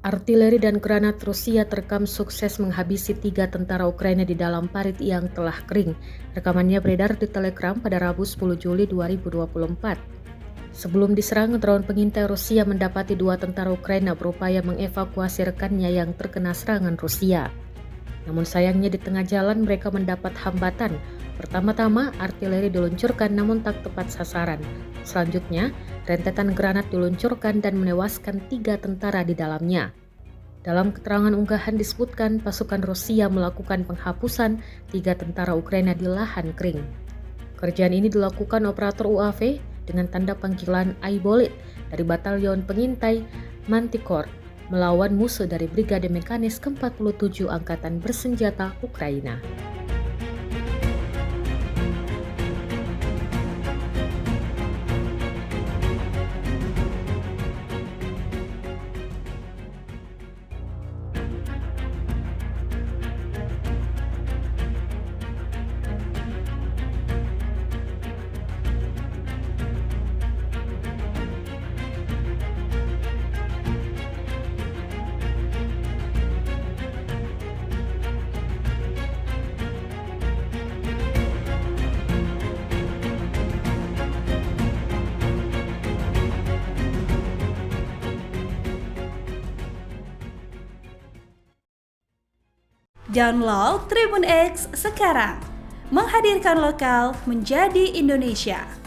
Artileri dan granat Rusia terekam sukses menghabisi 3 tentara Ukraina di dalam parit yang telah kering. Rekamannya beredar di Telegram pada Rabu 10 Juli 2024. Sebelum diserang, drone pengintai Rusia mendapati 2 tentara Ukraina berupaya mengevakuasi rekannya yang terkena serangan Rusia. Namun sayangnya di tengah jalan mereka mendapat hambatan. Pertama-tama artileri diluncurkan namun tak tepat sasaran. Selanjutnya, rentetan granat diluncurkan dan menewaskan 3 tentara di dalamnya. Dalam keterangan unggahan disebutkan pasukan Rusia melakukan penghapusan 3 tentara Ukraina di lahan kering. Kerjaan ini dilakukan operator UAV dengan tanda panggilan Aibolit dari Batalion Pengintai Manticore melawan musuh dari Brigade Mekanis ke-47 Angkatan Bersenjata Ukraina. Download Tribun X sekarang, menghadirkan lokal menjadi Indonesia.